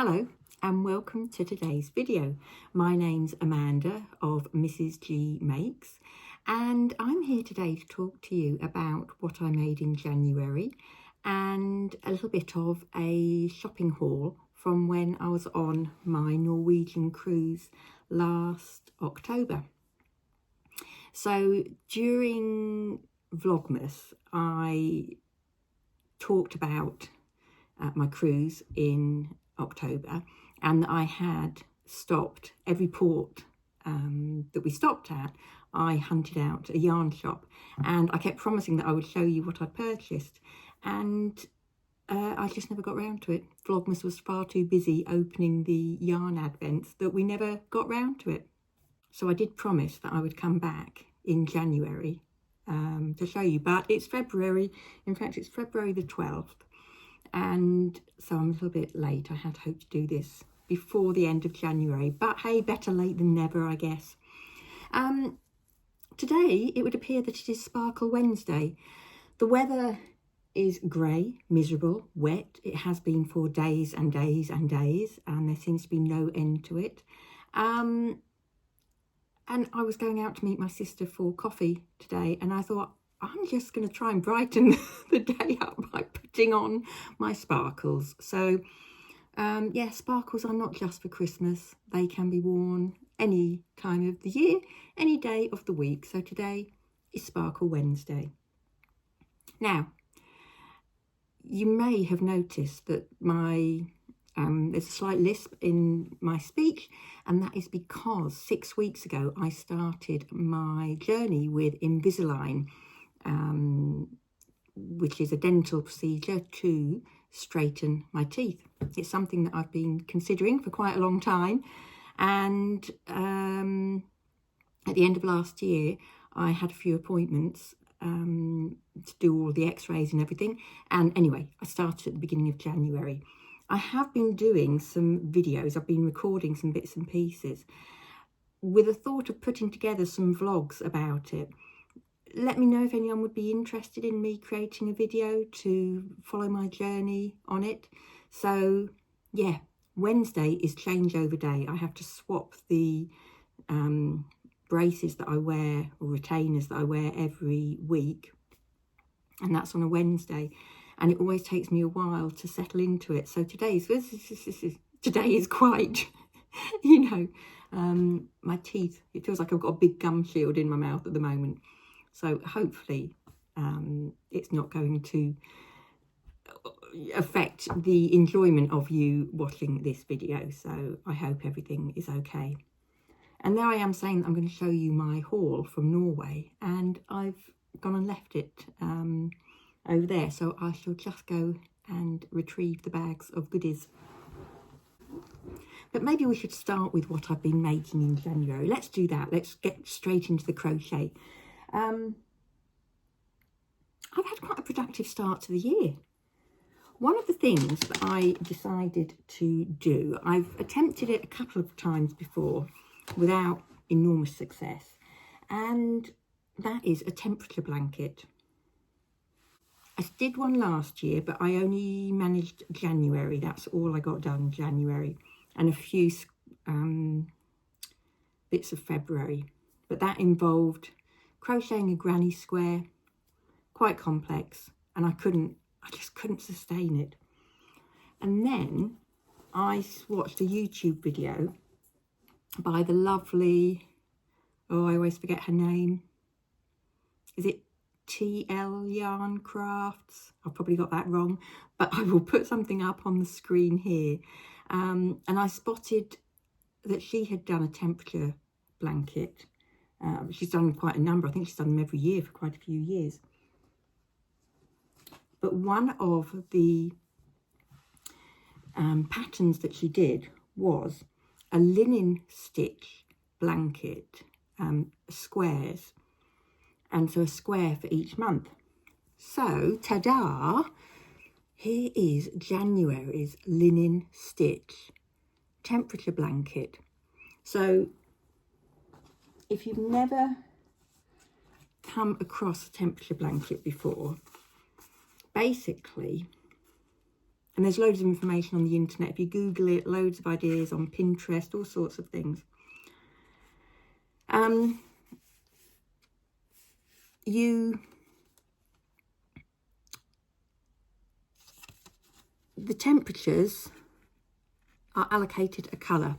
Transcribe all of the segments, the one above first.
Hello and welcome to today's video. My name's Amanda of Mrs. G Makes and I'm here today to talk to you about what I made in January and a little bit of a shopping haul from when I was on my Norwegian cruise last October. So during Vlogmas I talked about my cruise in October and I had stopped every port that we stopped at. I hunted out a yarn shop and I kept promising that I would show you what I purchased, and I just never got round to it. Vlogmas was far too busy opening the yarn advents that we never got round to it. So I did promise that I would come back in January to show you, but it's February. In fact, it's February the 12th. And so I'm a little bit late. I had hoped to do this before the end of January, but hey, better late than never, I guess. Today, it would appear that it is Sparkle Wednesday. The weather is grey, miserable, wet. It has been for days and days and days, and there seems to be no end to it. And I was going out to meet my sister for coffee today, and I thought, I'm just going to try and brighten the day up by putting on my sparkles. So, yeah, sparkles are not just for Christmas. They can be worn any time of the year, any day of the week. So today is Sparkle Wednesday. Now, you may have noticed that there's a slight lisp in my speech, and that is because 6 weeks ago I started my journey with Invisalign, which is a dental procedure to straighten my teeth. It's something that I've been considering for quite a long time, and at the end of last year I had a few appointments to do all the x-rays and everything, and anyway I started at the beginning of January. I have been doing some videos, I've been recording some bits and pieces with a thought of putting together some vlogs about it. Let me know if anyone would be interested in me creating a video to follow my journey on it. So yeah, Wednesday is changeover day. I have to swap the braces that I wear, or retainers that I wear every week, and that's on a Wednesday, and it always takes me a while to settle into it. So today is quite, my teeth, it feels like I've got a big gum shield in my mouth at the moment. So hopefully it's not going to affect the enjoyment of you watching this video. So I hope everything is okay. And there I am saying that I'm going to show you my haul from Norway, and I've gone and left it over there. So I shall just go and retrieve the bags of goodies. But maybe we should start with what I've been making in January. Let's do that. Let's get straight into the crochet. I've had quite a productive start to the year. One of the things that I decided to do, I've attempted it a couple of times before without enormous success, and that is a temperature blanket. I did one last year, but I only managed January. That's all I got done, January, and a few bits of February. But that involved crocheting a granny square, quite complex, and I just couldn't sustain it. And then I watched a YouTube video by the lovely, I always forget her name. Is it TL Yarn Crafts? I've probably got that wrong, but I will put something up on the screen here. And I spotted that she had done a temperature blanket. She's done quite a number. I think she's done them every year for quite a few years. But one of the patterns that she did was a linen stitch blanket, squares, and so a square for each month. So, ta-da! Here is January's linen stitch temperature blanket. So, if you've never come across a temperature blanket before, basically, And there's loads of information on the internet. If you Google it, loads of ideas on Pinterest, all sorts of things. The temperatures are allocated a colour.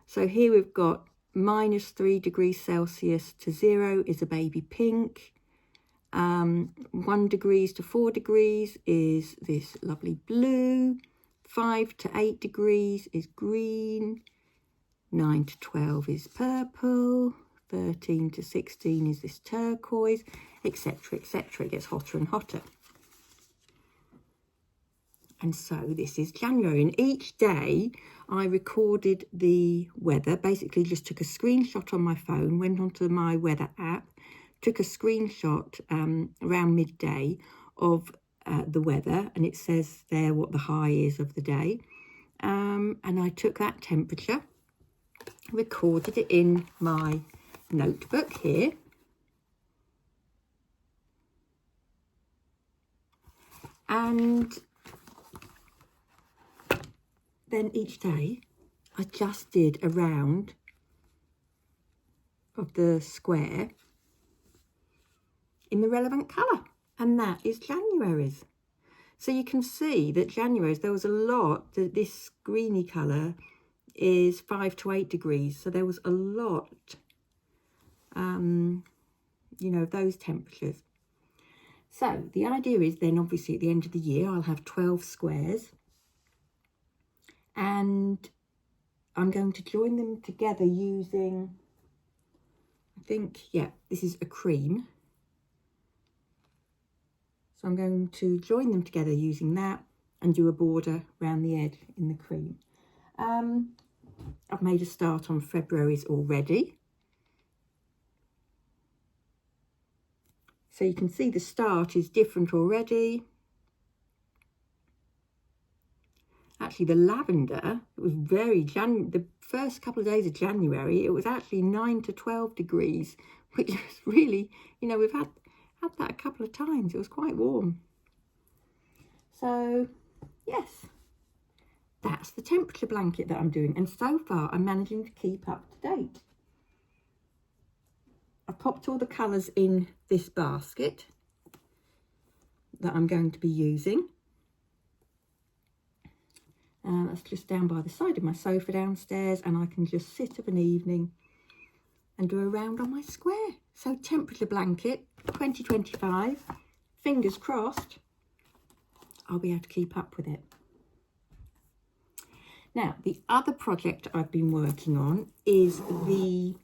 So here we've got -3 degrees Celsius to 0 is a baby pink. 1 degrees to 4 degrees is this lovely blue. 5 to 8 degrees is green. 9 to 12 is purple. 13 to 16 is this turquoise, etc., etc. It gets hotter and hotter. And so this is January, and each day I recorded the weather, basically just took a screenshot on my phone, went onto my weather app, took a screenshot around midday of the weather, and it says there what the high is of the day. And I took that temperature, recorded it in my notebook here. And then each day I just did a round of the square in the relevant colour, and that is January's. So you can see that January's, there was a lot, this greeny colour is 5 to 8 degrees, so there was a lot, you know, of those temperatures. So the idea is then obviously at the end of the year I'll have 12 squares, and I'm going to join them together using, I think, yeah, this is a cream. So I'm going to join them together using that and do a border around the edge in the cream. I've made a start on February's already. So you can see the start is different already. Actually, the lavender, it was very the first couple of days of January, it was actually 9 to 12 degrees, which is really, you know, we've had that a couple of times. It was quite warm. So, yes, that's the temperature blanket that I'm doing. And so far, I'm managing to keep up to date. I've popped all the colours in this basket that I'm going to be using. That's just down by the side of my sofa downstairs, and I can just sit of an evening and do a round on my square. So temperature blanket 2025, fingers crossed I'll be able to keep up with it. Now, the other project I've been working on is the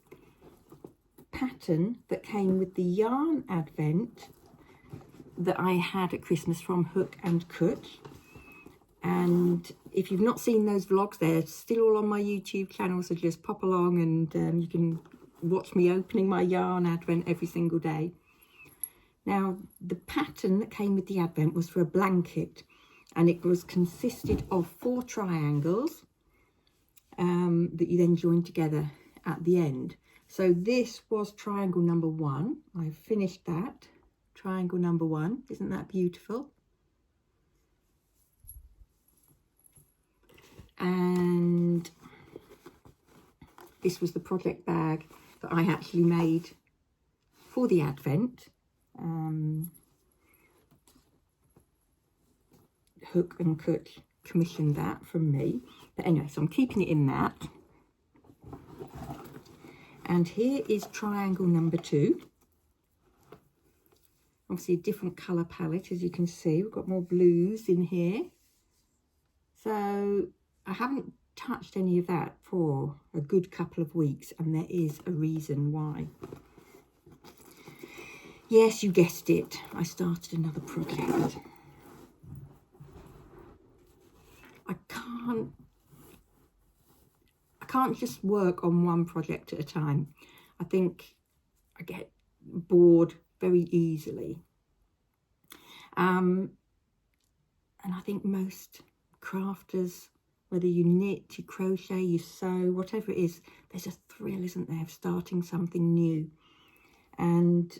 pattern that came with the yarn advent that I had at Christmas from Hook and Kutch. And if you've not seen those vlogs, they're still all on my YouTube channel, so just pop along and you can watch me opening my yarn advent every single day. Now, the pattern that came with the advent was for a blanket, and it was consisted of 4 triangles that you then join together at the end. So this was triangle number 1. I've finished that. Triangle number 1. Isn't that beautiful? And this was the project bag that I actually made for the advent. Hook and Kutch commissioned that from me. But anyway, so I'm keeping it in that. And here is triangle number 2. Obviously a different colour palette, as you can see. We've got more blues in here. So I haven't touched any of that for a good couple of weeks, and there is a reason why. Yes, you guessed it. I started another project. I can't just work on one project at a time. I think I get bored very easily. And I think most crafters, whether you knit, you crochet, you sew, whatever it is, there's a thrill, isn't there, of starting something new. And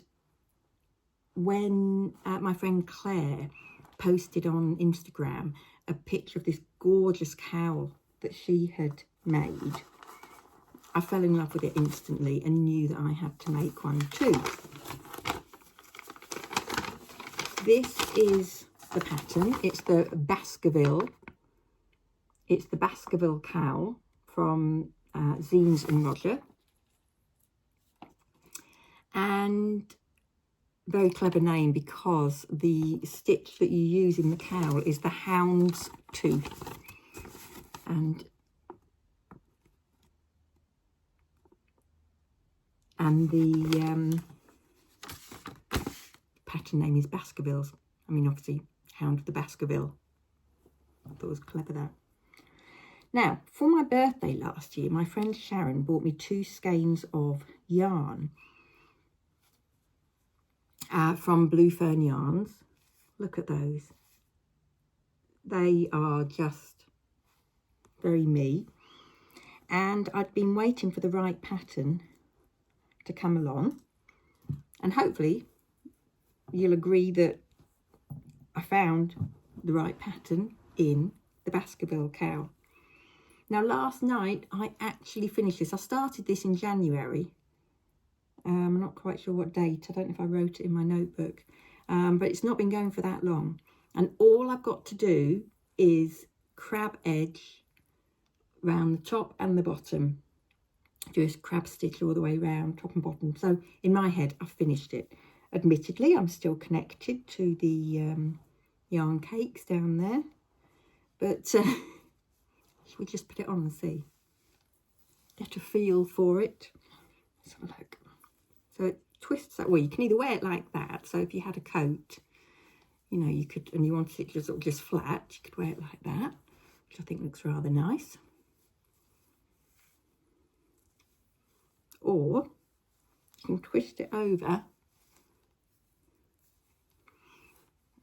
when my friend Claire posted on Instagram a picture of this gorgeous cowl that she had made, I fell in love with it instantly and knew that I had to make one too. This is the pattern. It's the Baskerville. It's the Baskerville cowl from Zines and Roger. And very clever name, because the stitch that you use in the cowl is the hound's tooth. And the pattern name is Baskervilles. I mean, obviously, Hound of the Baskerville. I thought it was clever, that. Now, for my birthday last year, my friend Sharon bought me 2 skeins of yarn from Blue Fern Yarns. Look at those. They are just very me. And I'd been waiting for the right pattern to come along. And hopefully you'll agree that I found the right pattern in the Baskerville cowl. Now, last night I actually finished this. I started this in January. I'm not quite sure what date. I don't know if I wrote it in my notebook. But it's not been going for that long. And all I've got to do is crab edge round the top and the bottom. Just crab stitch all the way round, top and bottom. So in my head, I've finished it. Admittedly, I'm still connected to the yarn cakes down there. But should we just put it on and see? Get a feel for it. Let's have a look. So it twists that way. You can either wear it like that. So if you had a coat, you know, you could, and you wanted it just, just flat, you could wear it like that, which I think looks rather nice. Or you can twist it over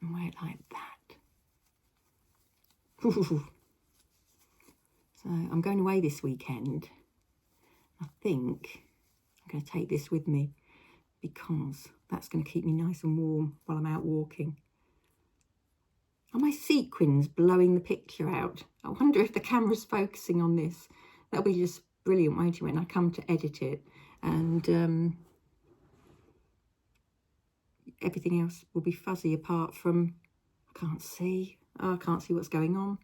and wear it like that. Ooh. So I'm going away this weekend. I think I'm going to take this with me because that's going to keep me nice and warm while I'm out walking. Are my sequins blowing the picture out? I wonder if the camera's focusing on this. That'll be just brilliant, won't it, when I come to edit it, and everything else will be fuzzy apart from, I can't see what's going on.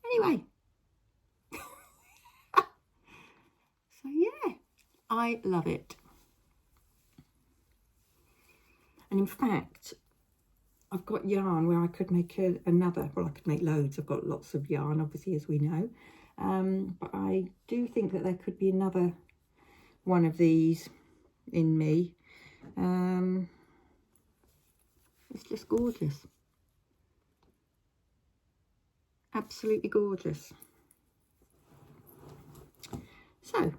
Anyway, so yeah, I love it. And in fact, I've got yarn where I could make another, well, I could make loads. I've got lots of yarn, obviously, as we know. But I do think that there could be another one of these in me. It's just gorgeous. Absolutely gorgeous. So,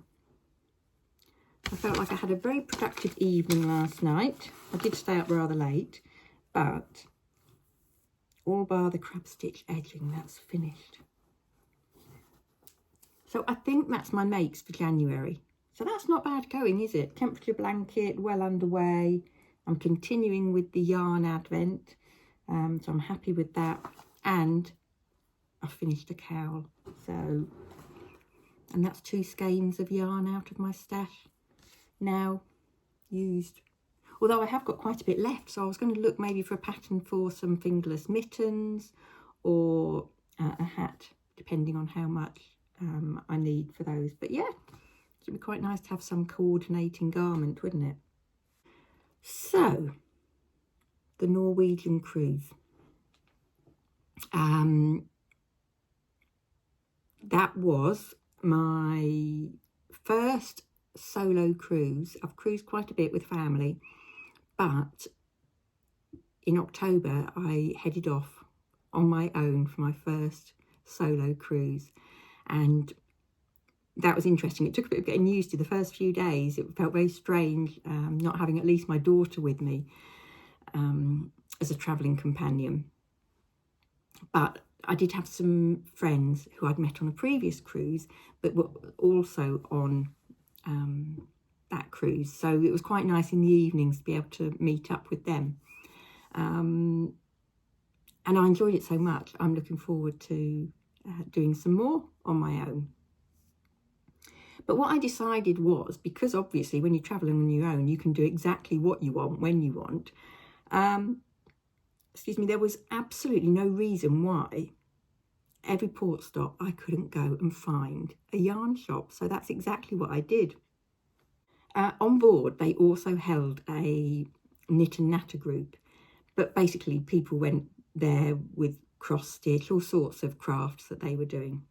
I felt like I had a very productive evening last night. I did stay up rather late, but all bar the crab stitch edging, that's finished. So I think that's my makes for January. So that's not bad going, is it? Temperature blanket, well underway. I'm continuing with the yarn advent. So I'm happy with that. And I finished a cowl. So, and that's 2 skeins of yarn out of my stash now used. Although I have got quite a bit left. So I was going to look maybe for a pattern for some fingerless mittens or a hat, depending on how much I need for those. But yeah, it would be quite nice to have some coordinating garment, wouldn't it? So, the Norwegian cruise. That was my first solo cruise. I've cruised quite a bit with family, but in October I headed off on my own for my first solo cruise, and that was interesting. It took a bit of getting used to. The first few days it felt very strange not having at least my daughter with me as a travelling companion. But I did have some friends who I'd met on a previous cruise but were also on that cruise, so it was quite nice in the evenings to be able to meet up with them. And I enjoyed it so much, I'm looking forward to doing some more on my own. But what I decided was, because obviously when you're travelling on your own, you can do exactly what you want, when you want. There was absolutely no reason why every port stop I couldn't go and find a yarn shop. So that's exactly what I did. On board, they also held a knit and natter group. But basically, people went there with cross stitch, all sorts of crafts that they were doing.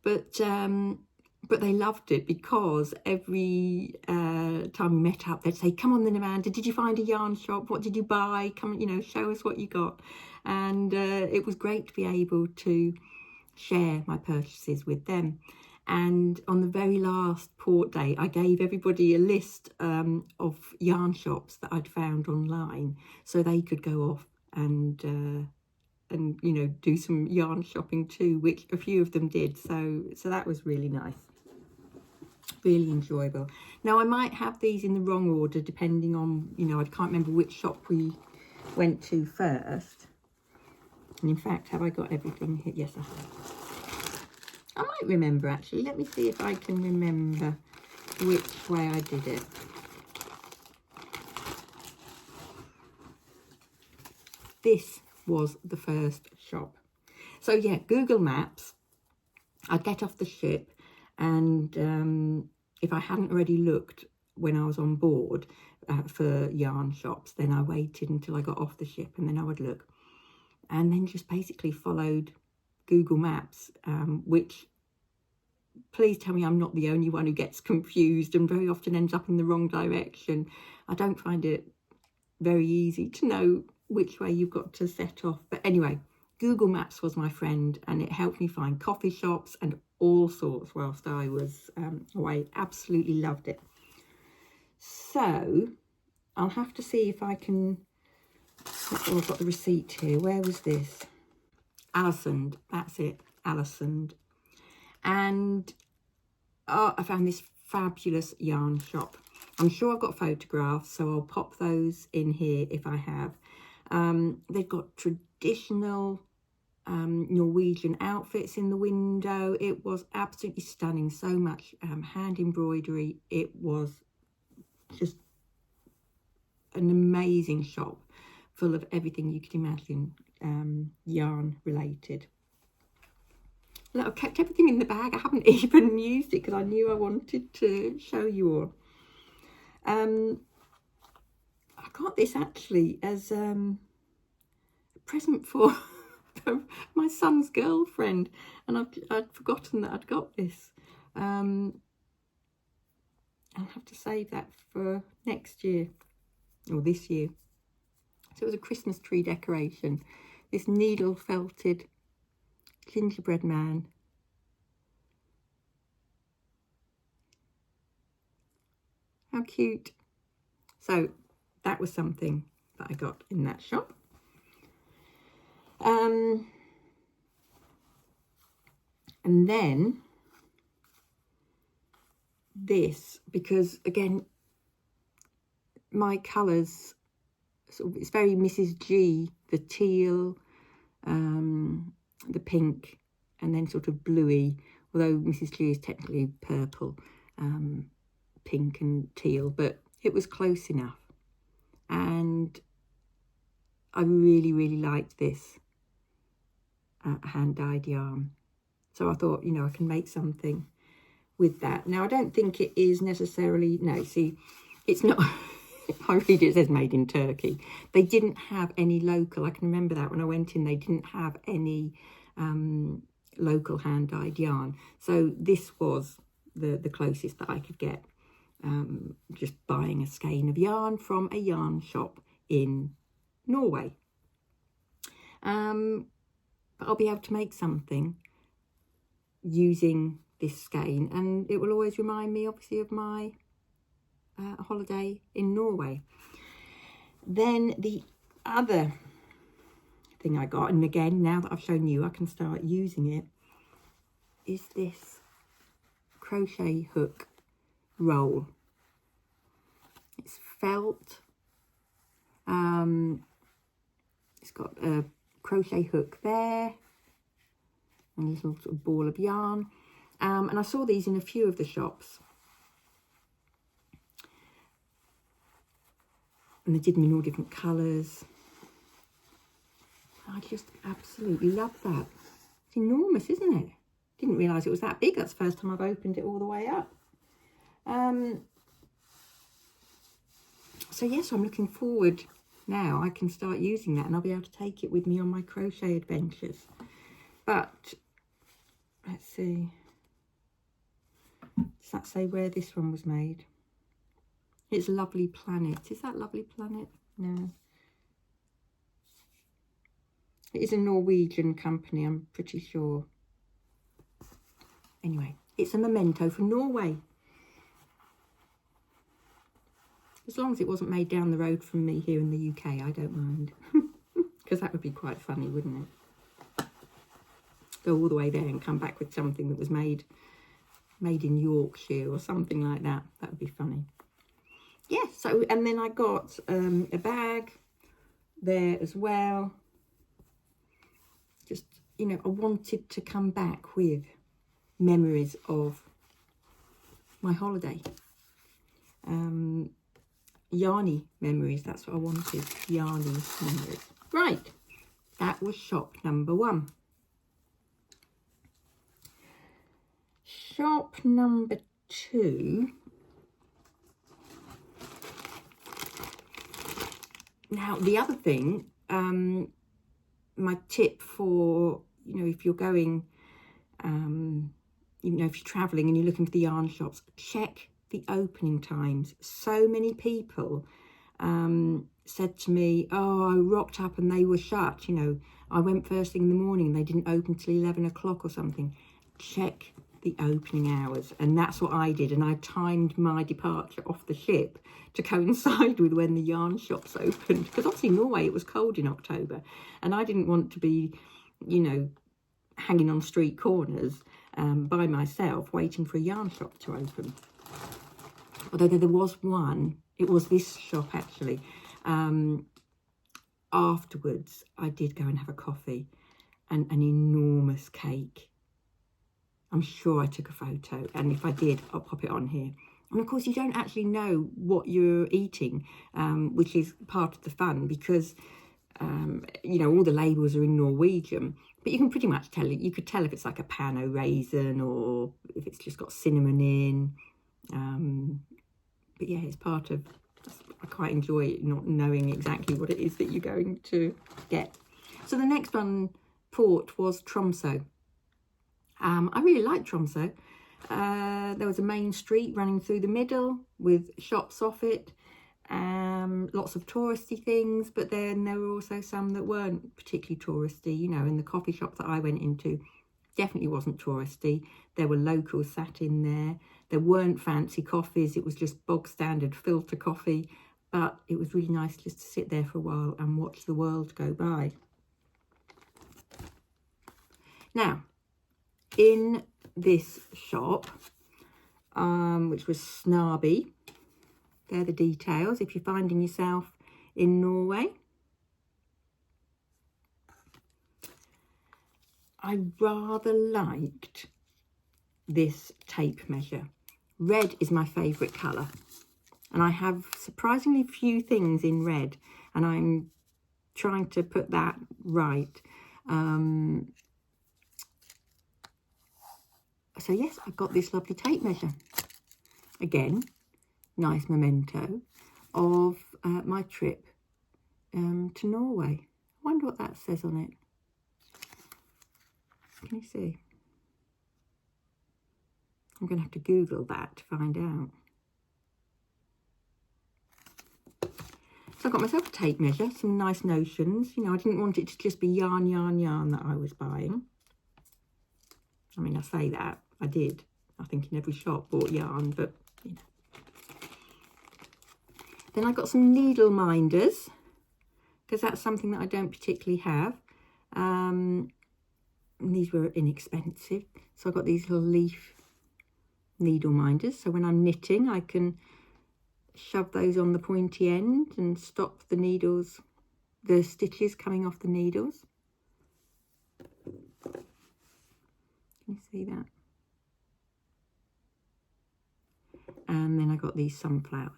But they loved it, because every time we met up, they'd say, "Come on then, Amanda, did you find a yarn shop? What did you buy? Come, show us what you got." And it was great to be able to share my purchases with them. And on the very last port day, I gave everybody a list of yarn shops that I'd found online, so they could go off and do some yarn shopping too, which a few of them did. So that was really nice, really enjoyable. Now, I might have these in the wrong order depending on, I can't remember which shop we went to first. And in fact, have I got everything here? Yes, I have. I might remember, actually. Let me see if I can remember which way I did it. This was the first shop. So yeah, Google Maps. I'd get off the ship, and if I hadn't already looked when I was on board for yarn shops, then I waited until I got off the ship, and then I would look. And then just basically followed Google Maps, which, please tell me I'm not the only one who gets confused and very often ends up in the wrong direction. I don't find it very easy to know which way you've got to set off. But anyway, Google Maps was my friend, and it helped me find coffee shops and all sorts whilst I was away. Absolutely loved it. So I'll have to see if I can... Oh, I've got the receipt here. Where was this? Alisond. That's it. Alisond. And I found this fabulous yarn shop. I'm sure I've got photographs, so I'll pop those in here if I have. They've got traditional Norwegian outfits in the window. It was absolutely stunning. So much hand embroidery. It was just an amazing shop full of everything you could imagine yarn related. Look, I've kept everything in the bag. I haven't even used it because I knew I wanted to show you all. I got this actually as a present for my son's girlfriend, and I'd forgotten that I'd got this. I'll have to save that for next year, or this year. So it was a Christmas tree decoration. This needle felted gingerbread man. How cute. So that was something that I got in that shop. And then this, because again, my colours, it's very Mrs. G, the teal, the pink, and then sort of bluey, although Mrs. G is technically purple, pink and teal, but it was close enough. And I really, really liked this hand-dyed yarn. So I thought, I can make something with that. Now, I don't think it is necessarily, no, see, it's not, I read it says made in Turkey. They didn't have any local, I can remember that when I went in, they didn't have any local hand-dyed yarn. So this was the closest that I could get, just buying a skein of yarn from a yarn shop in Norway. But I'll be able to make something using this skein, and it will always remind me obviously of my holiday in Norway. Then the other thing I got, and again, now that I've shown you I can start using it, is this crochet hook roll. It's felt, It's got a crochet hook there and a little sort of ball of yarn. And I saw these in a few of the shops. And they did them in all different colours. I just absolutely love that. It's enormous, isn't it? Didn't realise it was that big. That's the first time I've opened it all the way up. So yes, I'm looking forward now. I can start using that and I'll be able to take it with me on my crochet adventures. But let's see. Does that say where this one was made? It's Lovely Planet. Is that Lovely Planet? No. It is a Norwegian company, I'm pretty sure. Anyway, it's a memento from Norway. As long as it wasn't made down the road from me here in the UK, I don't mind. Because that would be quite funny, wouldn't it? Go all the way there and come back with something that was made in Yorkshire or something like that. That would be funny. Yeah, so, and then I got a bag there as well. Just, you know, I wanted to come back with memories of my holiday. Yarny memories, that's what I wanted. Yarny memories. Right, that was shop number 1. Shop number 2. Now, the other thing, my tip for, you know, if you're going, you know, if you're travelling and you're looking for the yarn shops, check the opening times. So many people said to me, oh, I rocked up and they were shut. You know, I went first thing in the morning and they didn't open till 11 o'clock or something. Check the opening hours, and that's what I did, and I timed my departure off the ship to coincide with when the yarn shops opened, because obviously in Norway it was cold in October and I didn't want to be, you know, hanging on street corners by myself waiting for a yarn shop to open. Although there was one, it was this shop actually. Afterwards I did go and have a coffee and an enormous cake. I'm sure I took a photo, and if I did, I'll pop it on here. And of course, you don't actually know what you're eating, which is part of the fun, because, you know, all the labels are in Norwegian, but you can pretty much tell it. You could tell if it's like a pano raisin or if it's just got cinnamon in. But yeah, it's part of, I quite enjoy not knowing exactly what it is that you're going to get. So the next one, port, was Tromsø. I really liked Tromsø. There was a main street running through the middle with shops off it, lots of touristy things, but then there were also some that weren't particularly touristy. You know, in the coffee shop that I went into, definitely wasn't touristy. There were locals sat in there. There weren't fancy coffees. It was just bog standard filter coffee, but it was really nice just to sit there for a while and watch the world go by. Now, in this shop, which was Snarby, they're the details if you're finding yourself in Norway. I rather liked this tape measure. Red is my favourite colour, and I have surprisingly few things in red, and I'm trying to put that right. So yes, I've got this lovely tape measure. Again, nice memento of my trip to Norway. I wonder what that says on it. Can you see? I'm going to have to Google that to find out. So I got myself a tape measure, some nice notions. You know, I didn't want it to just be yarn, yarn, yarn that I was buying. I mean, I say that, I did. I think in every shop bought yarn, but, you know. Then I got some needle minders, because that's something that I don't particularly have. And these were inexpensive. So I got these little leaf needle minders. So when I'm knitting, I can shove those on the pointy end and stop the needles the stitches coming off the needles. Can you see that? And then I got these sunflowers.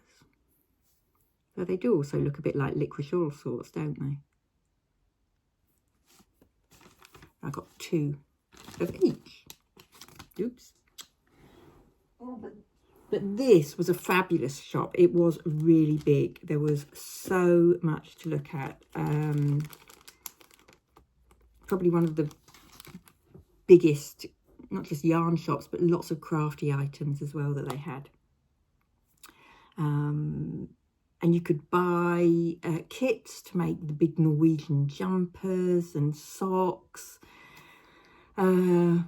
So they do also look a bit like licorice all sorts, don't they? I got 2 of each. Oops. Oh, but this was a fabulous shop. It was really big. There was so much to look at. Probably one of the biggest, not just yarn shops, but lots of crafty items as well that they had. And you could buy kits to make the big Norwegian jumpers and socks. And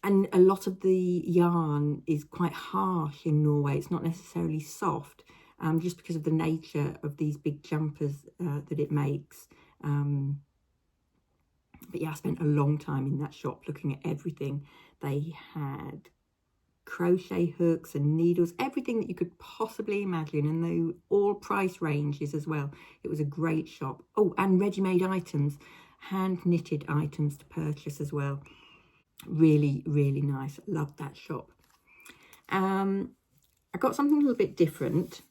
a lot of the yarn is quite harsh in Norway. It's not necessarily soft, just because of the nature of these big jumpers that it makes. But yeah, I spent a long time in that shop looking at everything. They had crochet hooks and needles, everything that you could possibly imagine, and they were all price ranges as well. It was a great shop. Oh, and ready-made items, hand knitted items to purchase as well. Really, really nice. Loved that shop. I got something a little bit different.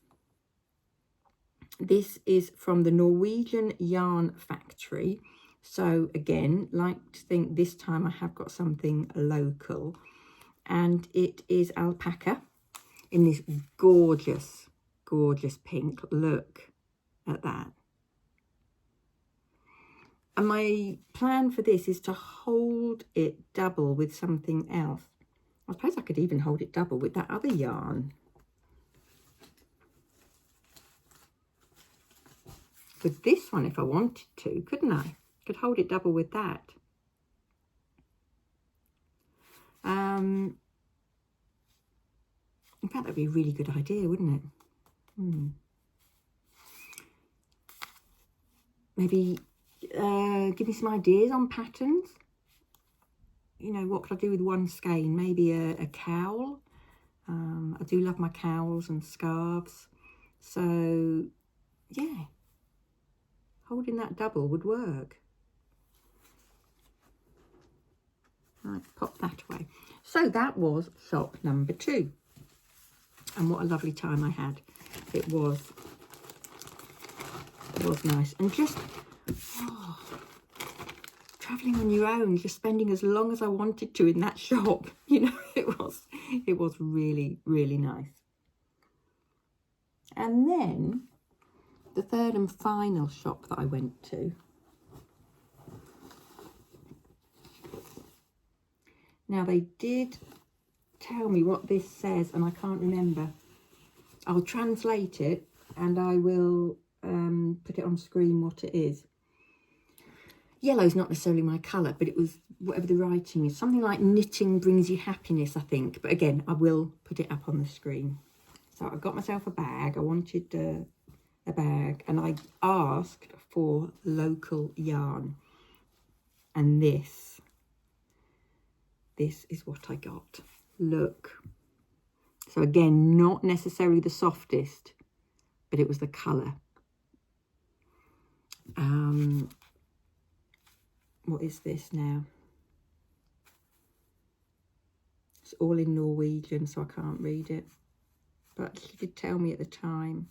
This is from the Norwegian Yarn Factory. So again, like to think this time I have got something local. And it is alpaca in this gorgeous, gorgeous pink. Look at that. And my plan for this is to hold it double with something else. I suppose I could even hold it double with that other yarn. With this one, if I wanted to, couldn't I? Could hold it double with that. In fact, that'd be a really good idea, wouldn't it? Maybe give me some ideas on patterns. You know, what could I do with one skein? Maybe a cowl. I do love my cowls and scarves. So, yeah, holding that double would work. Right, pop that away. So that was shop number 2. And what a lovely time I had. It was nice. And just travelling on your own, just spending as long as I wanted to in that shop. You know, it was really, really nice. And then the third and final shop that I went to. Now, they did tell me what this says, and I can't remember. I'll translate it, and I will put it on screen what it is. Yellow's not necessarily my colour, but it was whatever the writing is. Something like knitting brings you happiness, I think. But again, I will put it up on the screen. So I got myself a bag. I wanted a bag, and I asked for local yarn. And this is what I got. Look. So again, not necessarily the softest, but it was the colour. What is this now? It's all in Norwegian, so I can't read it. But she did tell me at the time.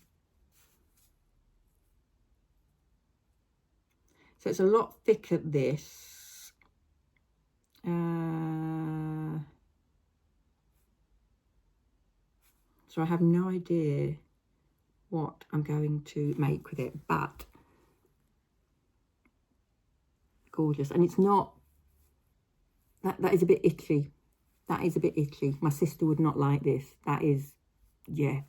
So it's a lot thicker, this. So I have no idea what I'm going to make with it, but gorgeous. And it's not, that is a bit itchy. That is a bit itchy. My sister would not like this. That is, yeah.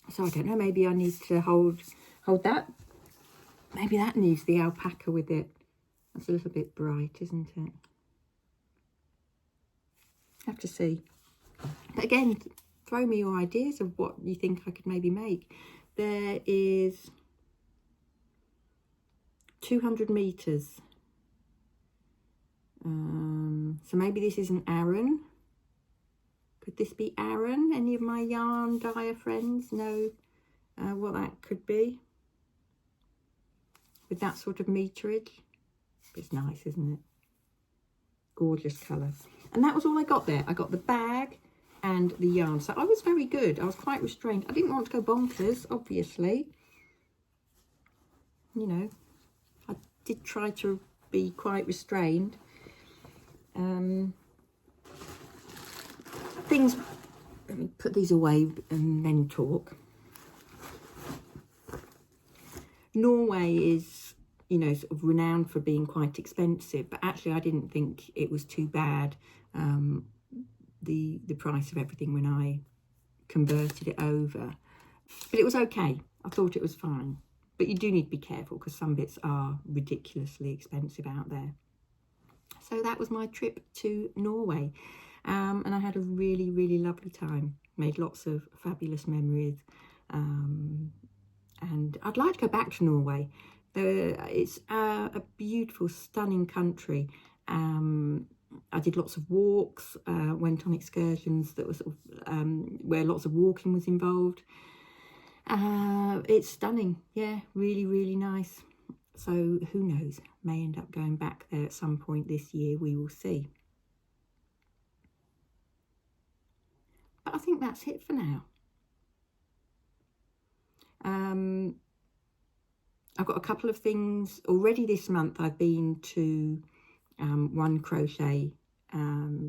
So I don't know, maybe I need to hold that. Maybe that needs the alpaca with it. That's a little bit bright, isn't it? Have to see. But again, throw me your ideas of what you think I could maybe make. There is 200 meters. So maybe this is an Aran. Could this be Aran? Any of my yarn dyer friends know what that could be? With that sort of meterage. It's nice, isn't it? Gorgeous colour. And that was all I got there. I got the bag and the yarn. So I was very good. I was quite restrained. I didn't want to go bonkers, obviously. You know, I did try to be quite restrained. Things, let me put these away and then talk. Norway is, you know, sort of renowned for being quite expensive, but actually I didn't think it was too bad, the price of everything when I converted it over. But it was okay. I thought it was fine. But you do need to be careful because some bits are ridiculously expensive out there. So that was my trip to Norway. And I had a really, really lovely time. Made lots of fabulous memories. And I'd like to go back to Norway. It's a beautiful, stunning country. I did lots of walks, went on excursions that was sort of, where lots of walking was involved. It's stunning, yeah, really, really nice. So who knows, may end up going back there at some point this year, we will see. But I think that's it for now. I've got a couple of things already this month. I've been to one crochet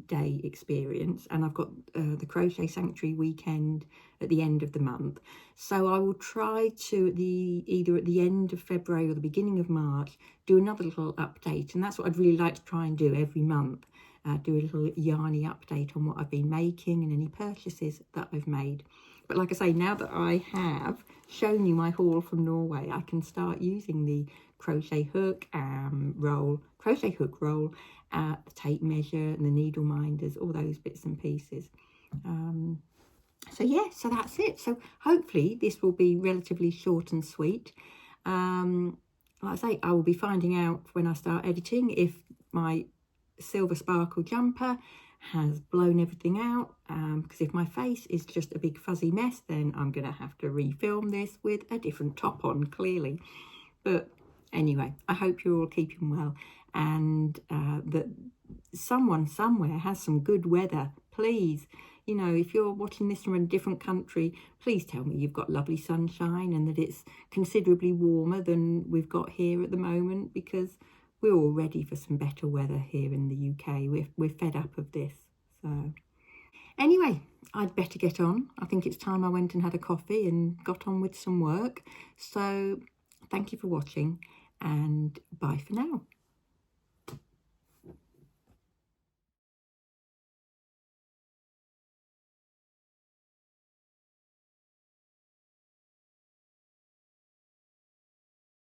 day experience, and I've got the Crochet Sanctuary weekend at the end of the month. So I will try to either at the end of February or the beginning of March do another little update, and that's what I'd really like to try and do every month. Do a little yarny update on what I've been making and any purchases that I've made. But like I say, now that I have shown you my haul from Norway, I can start using the crochet hook roll, the tape measure and the needle minders, all those bits and pieces. So yeah, so that's it. So hopefully this will be relatively short and sweet. Like I say, I will be finding out when I start editing if my silver sparkle jumper has blown everything out, because if my face is just a big fuzzy mess, then I'm going to have to refilm this with a different top on, clearly. But anyway, I hope you're all keeping well, and that someone somewhere has some good weather. Please, you know, if you're watching this from a different country, please tell me you've got lovely sunshine and that it's considerably warmer than we've got here at the moment, because we're all ready for some better weather here in the UK. We're fed up of this. So anyway, I'd better get on. I think it's time I went and had a coffee and got on with some work. So thank you for watching, and bye for now.